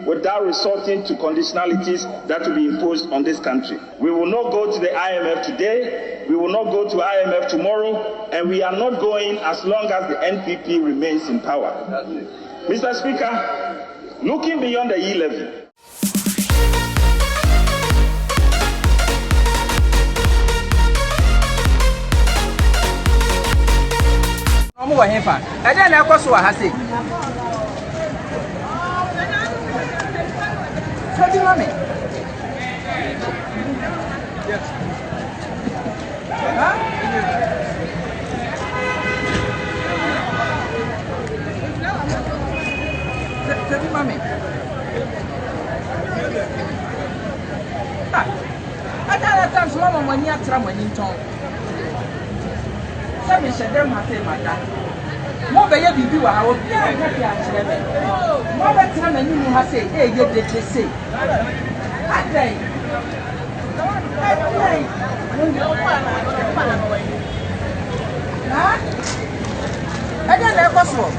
without resorting to conditionalities that will be imposed on this country. We will not go to the IMF today, we will not go to IMF tomorrow, and we are not going as long as the NPP remains in power. Mr. Speaker, looking beyond the E-levy, Mommy. Yes. Huh? Mommy. I can't tell someone when you're traveling in town. Some is a damn happy matter. More by your view, I will be happy actually. More by time and you have said, hey, you did just say. I say, I don't know what's wrong.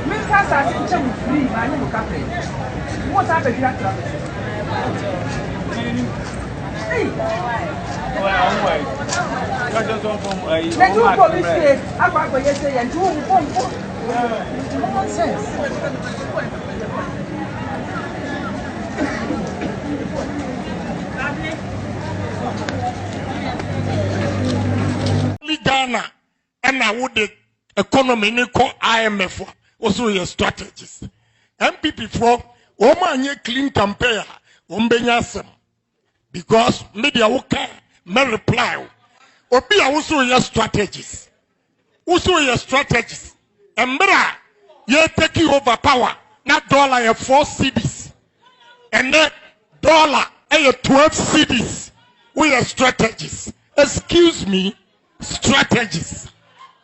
Miss Assassin, free, my new cafe. What's happened here? Hey. The two police case, I'm going to say, and two nonsense. Ghana and I would the economy call IMF also your strategies. MPP for Oma clean campaign, Ombenyasem. Because media okay, may reply. Obi also your strategies. Also your strategies. Embra, you're taking over power. Not dollar your 4 cities. And that dollar your 12 cities. We are strategies. Excuse me, strategies.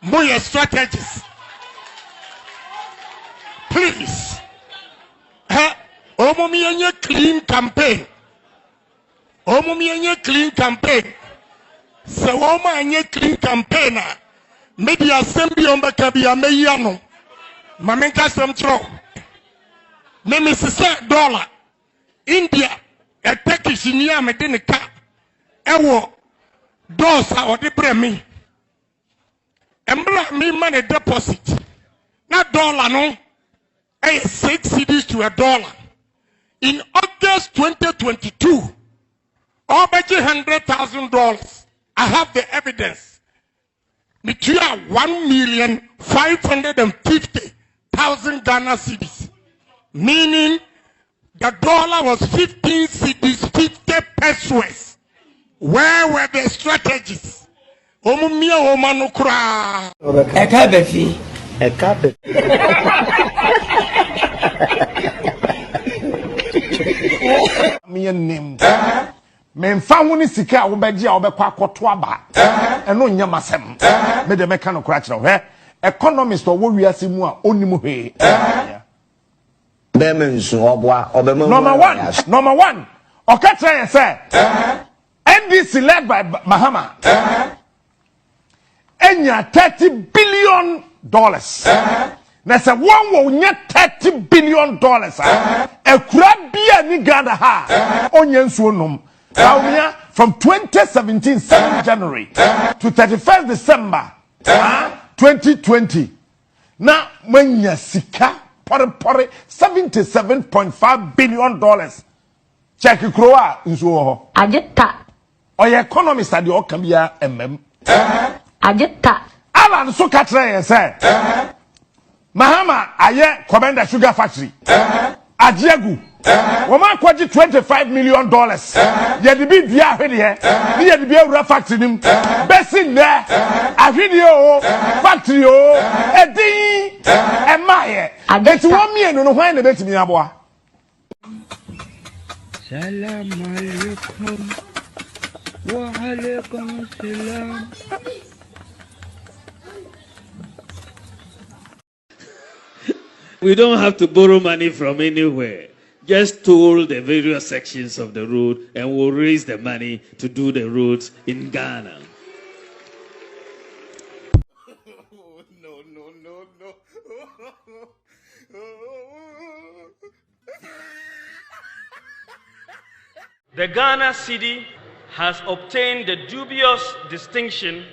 More strategies. Please. Omomi clean campaign. Omomi clean campaign. Se woma anye clean campaign. Media assembly on Bakabi Ameyano. Mamenka Samtro. Me $1 India. A Turkish near Medinica. Ewo. Dosa or the bremi. Embra me money deposit. Not dollar no. 6 cities to $1. In August 2022, over $100,000. I have the evidence. Between 1,550,000 Ghana cedis, meaning the dollar was 15 cedis, 50 pesos. Where were the strategies? Omumia omanukra. Ekabefi. Me name. Men found sika obeji obekwa akoto aba. Eno nya masem. Me de meka no kra kire ho. Economist wo wiase mu a onimu he. Number one. Okatra say NDC led by Mahama. Enya $30 billion. Na say one will get $30 billion. A crab beer ni Ghana ha. Onye nsuo nom. Bawumia from 2017 7 January to 31st December 2020. Now when sika pore $77.5 billion. Check kroa nsuo ho. Ajeta. Oye economist ade o kan bia Ajeta. Alan so katre say. Mahama aye Commander Sugar Factory. Agye. Woman kwaji $25 million. Ye di bi dua hwe de he. Ye di bi awura factory nim. Besin there. Ahwede o factory o. Edin emaye. Eti wo mienu no hwan na betimi aboa. Salam alaikum. Wa alaikum salam. We don't have to borrow money from anywhere. Just toll the various sections of the road and we'll raise the money to do the roads in Ghana. No. The Ghana cedi has obtained the dubious distinction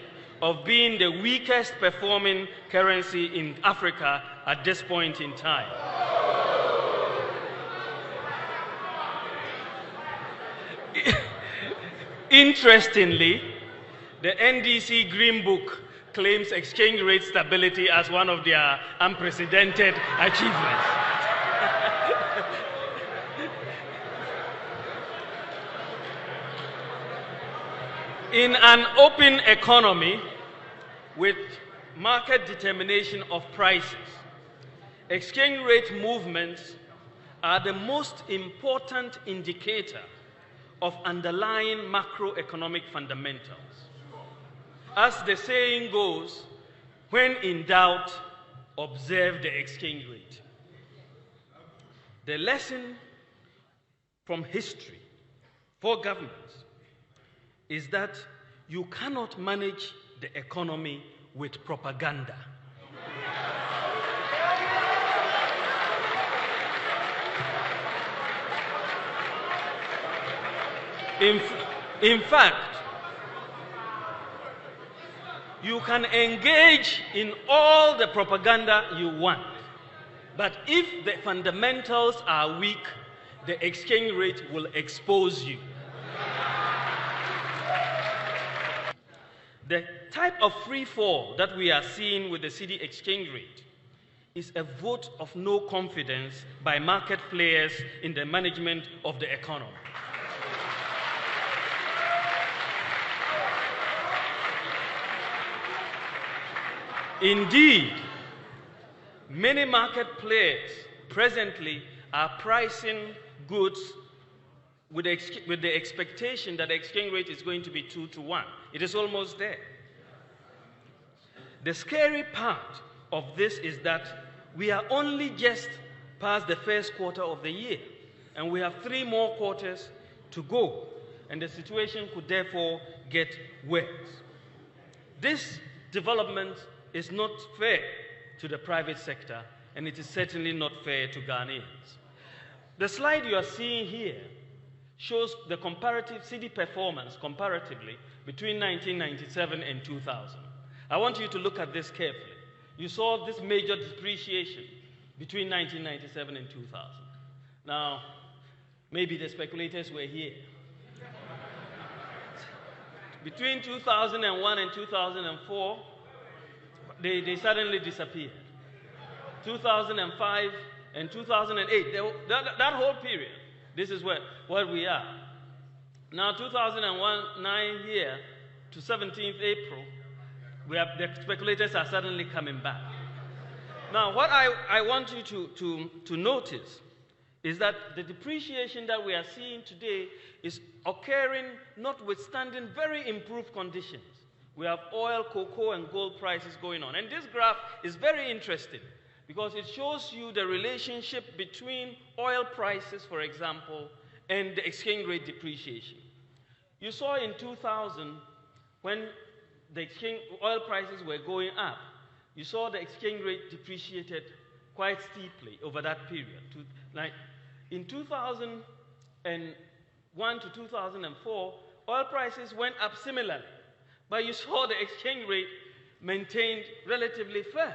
of being the weakest performing currency in Africa at this point in time. Interestingly, the NDC Green Book claims exchange rate stability as one of their unprecedented achievements. In an open economy with market determination of prices, exchange rate movements are the most important indicator of underlying macroeconomic fundamentals. As the saying goes, when in doubt, observe the exchange rate. The lesson from history for governments is that you cannot manage the economy with propaganda. In fact, you can engage in all the propaganda you want, but if the fundamentals are weak, the exchange rate will expose you. The type of free fall that we are seeing with the cedi exchange rate is a vote of no confidence by market players in the management of the economy. Indeed, many market players presently are pricing goods with the expectation that the exchange rate is going to be 2 to 1. It is almost there. The scary part of this is that we are only just past the first quarter of the year, and we have 3 more quarters to go, and the situation could therefore get worse. This development is not fair to the private sector, and it is certainly not fair to Ghanaians. The slide you are seeing here shows the comparative cedi performance comparatively between 1997 and 2000. I want you to look at this carefully. You saw this major depreciation between 1997 and 2000. Now, maybe the speculators were here. Between 2001 and 2004, they suddenly disappeared. 2005 and 2008, that whole period, this is where we are. Now, 2009 here to 17th April, the speculators are suddenly coming back. Now, what I want you to notice is that the depreciation that we are seeing today is occurring notwithstanding very improved conditions. We have oil, cocoa, and gold prices going on. And this graph is very interesting because it shows you the relationship between oil prices, for example, and the exchange rate depreciation. You saw in 2000, when the oil prices were going up, you saw the exchange rate depreciated quite steeply over that period. In 2001 to 2004, oil prices went up similarly, but you saw the exchange rate maintained relatively firm.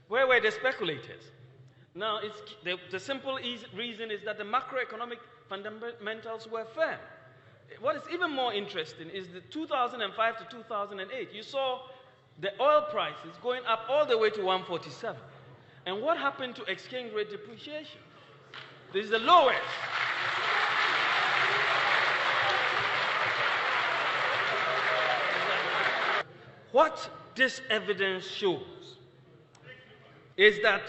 Where were the speculators? Now, the simple reason is that the macroeconomic fundamentals were firm. What is even more interesting is the 2005 to 2008. You saw the oil prices going up all the way to 147. And what happened to exchange rate depreciation? This is the lowest. What this evidence shows is that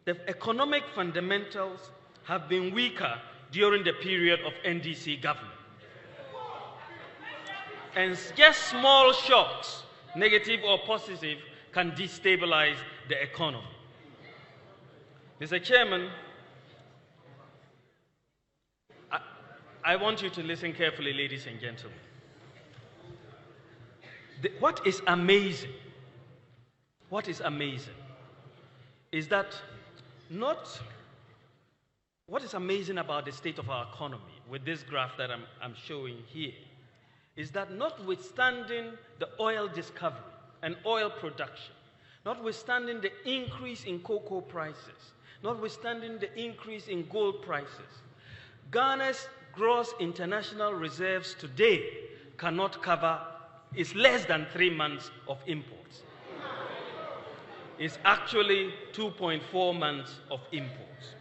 the economic fundamentals have been weaker during the period of NDC government. And just small shocks, negative or positive, can destabilize the economy. Mr. Chairman, I want you to listen carefully, ladies and gentlemen. What is amazing is that what is amazing about the state of our economy with this graph that I'm showing here is that notwithstanding the oil discovery and oil production, notwithstanding the increase in cocoa prices, notwithstanding the increase in gold prices, Ghana's gross international reserves today cannot cover, is less than 3 months of imports. It's actually 2.4 months of imports.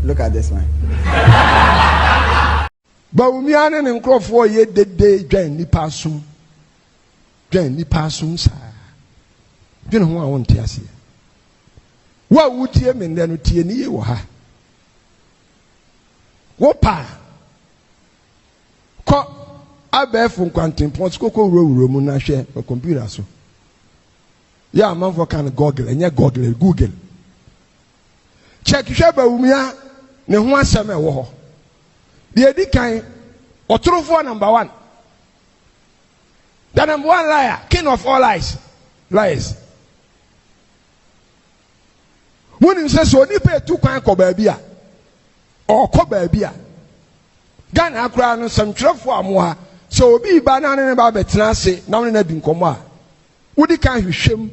Look at this one. Bawumia ne nkrofo ye dede dwan nipa sum sa. Dwen ho a wonte ase. Wa wutie me nde no tie ni ye wo ha. Wo pa. Ko abefo nkwantempo skoko wuro mu na hwe o computer so. Ya amanfo kan Google, enye Google. Check hwe Bawumia ne ho asem e wo ho. The edikan otorofo number 1. The number 1 liar, king of all lies. When you say so nipa tu kwan ko ba bia or ko ba bia Ghana akra no samtwerefo amoa so obi ba na ne ba betena ase na wona di nkomo a wodi kan hwehwem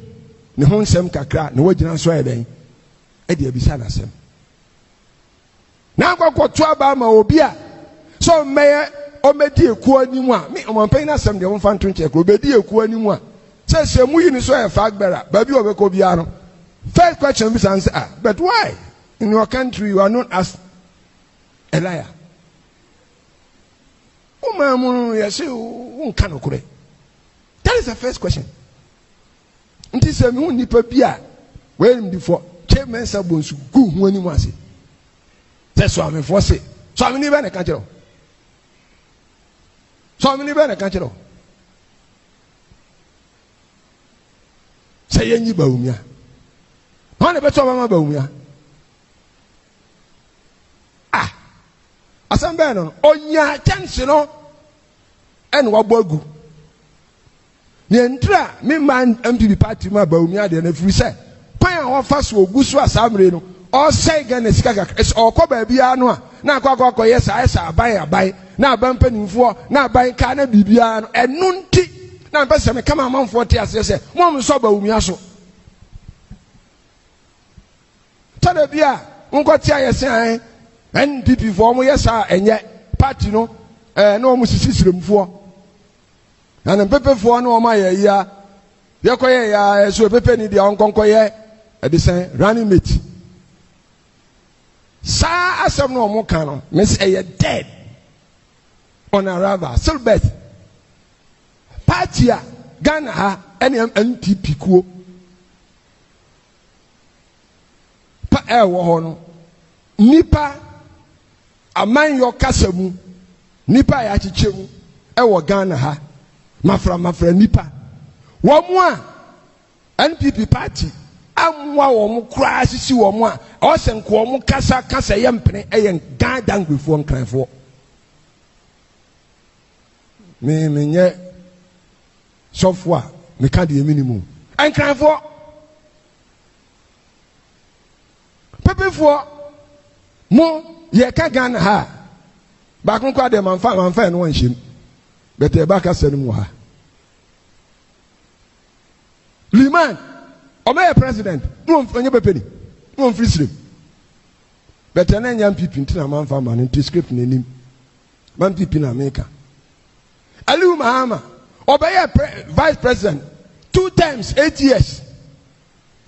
ne ho nsem kakra ne wagina so eden e de abisa na sem na akwakoto aba ma obi a so meye o medi eku animu a me omampan na sem de won fa nto nche kro bedi eku animu a se mu yi ni so e fagbera ba bi obeko bia no. First question is answer, but why in your country you are known as a liar? That is the first question. Until some who nipa bia when before chairman sabons go who any was it. That's why I'm forced. So I'm never in a country. Say any Bawumia. Hone beto mama Bawumia. Asambe no onya chance no en wabogu. Ni entra me man MPP party ma Bawumia de na firi se. Pan a wofa so ogu so asamre no. O say Ghana sika kakra. Es okoba bia no a na akwa yes esa abai na abampanimfo na abai ka na bibia no enu nti na mpese me kama amanfo te ase se mo so Bawumia so. Tade bia nkoti ayese an NPP for mo yesa enye party no no mo sisiremfo na mpepefo no ma ye ya yekoye ya so pepe ni dia onkonkoye edisen running mate sa asem no mo kan no miss eye dead on arrival still bet party a Ghana ha NPP kuo wo no nipa aman yo kasamu nipa ya chichemu wo Ghana ha mafra nipa wo mu a NPP party amwa wo mu kra asisi wo mu a o se nko wo mu kasa ye mpene ye Ghana ngwefo nkranfo me nye sofwa me ka de minimum nkranfo Pepefo mo ye ka Ghana ha ba kon kwa de manfa no wanhim bete ba ka sanu mu ha Liman o me president no onye bepeni no free stream bete na nyam pipi ntina manfa man nti script nenim man pipi na America Aliu Mahama o be vice president 2 times 8 years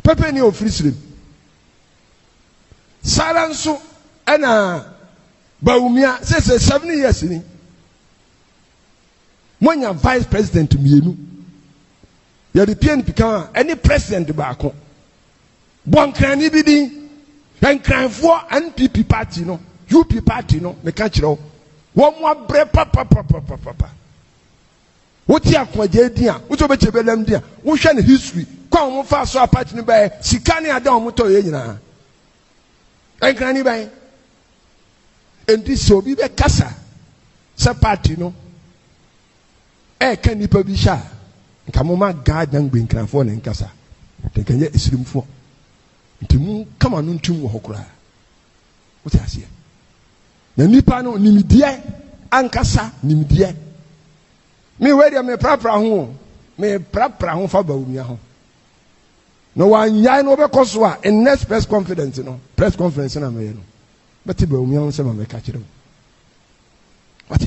pepeni o free stream Salanso ena Bawumia say 7 years ni Monya vice president mienu European pika any president baako Bonkrani bi din enkranfo NPP party no UP party no me ka kire wo mo abre papa woti akwaje din a woto be chebelam din a wo hwe ne history kwa mo fa so party ni ba sika ne ada mo to ye nyina enkrani bai enti so bi be kasa sa party no kan nipa bi sha nka mo ma God nan gbe nkranfo ne nkasa te kan ye esirimfo Ntimu kama no ntum wo hokura. What I say? Na nipa no nimdie ankasa nimdie. Me we dey me prapra ho. Me prapra ho fa Bawumia ho. No wanyai no be koso a in next press conference no. Press conference na me no. But Bawumia ho se ma me ka kire. What?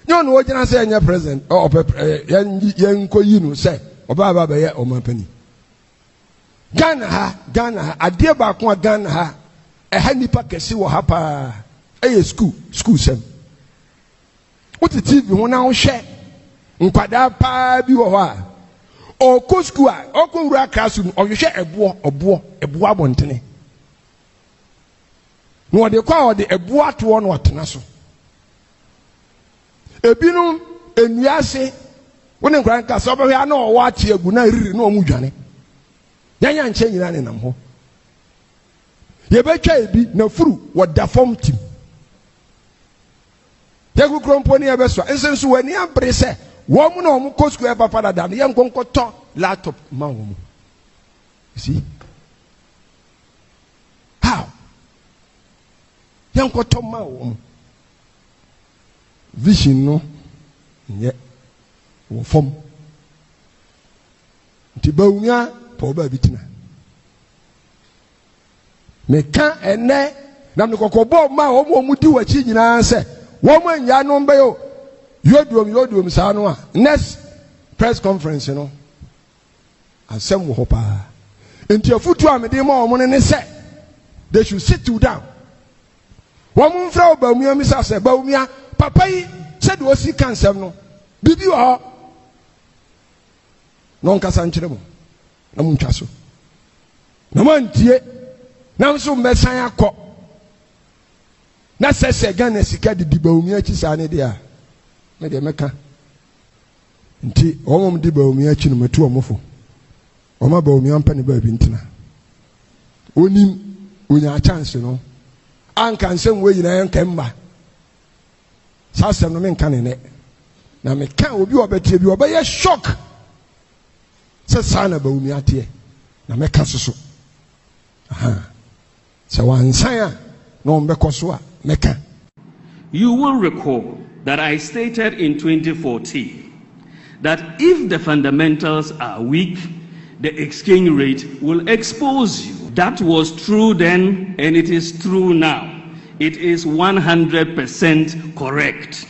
No no ojina say anya president or yen koyi no say oba be ye omapani. Ghana ha adie ba ko Ghana ha ha nipa kesi wo ha pa school sem. What TV ho na wo hwe nkwada pa bi wo ho a o ko school a o ko wura classroom o hwe ebo abontene no de kwa o de ebo ato no otena so ebinum enuase woni nkran ka so behwe na o wa tie egu na riri na o mu dwane yanya nche nyina ne nam ho ye betwa ebi na furu wo da fom tim yegu kromponi e beso ensenso wani abre se wo mu na o mu ko school e papa da ye nkonkoto laptop ma wo mu. You see how yankoto ma wo mu vision no nye wo fom nti Bawumia po ba bitina me ka ene na me kokobo ma o mu di wachi nyina se wo mu anya no mbe yo yodum sa no a next press conference no asem wo hopa nti afutu amede ma o mu ne se they should sit down wo mu mfra Bawumia mi sa se Bawumia papa yi said o si kansem no bibi wo no nkasa nkyere mo na mu ntwa so na mantie na nso mmesan akọ na sese Ghana sika de Bawumia chi sa ne dia me de meka nti omom de Bawumia chi no metu omofo oma Bawumia mpane ba bi ntina onim onya chance no anka nsem we yina yanka mba sasem no me nka ne na me ka obi obetie bi obaye shock se sana Bawumia tie na me ka soso so wansaya no mbeko so a meka. You will recall that I stated in 2014 that if the fundamentals are weak, the exchange rate will expose you. That was true then, and it is true now. It is 100% correct.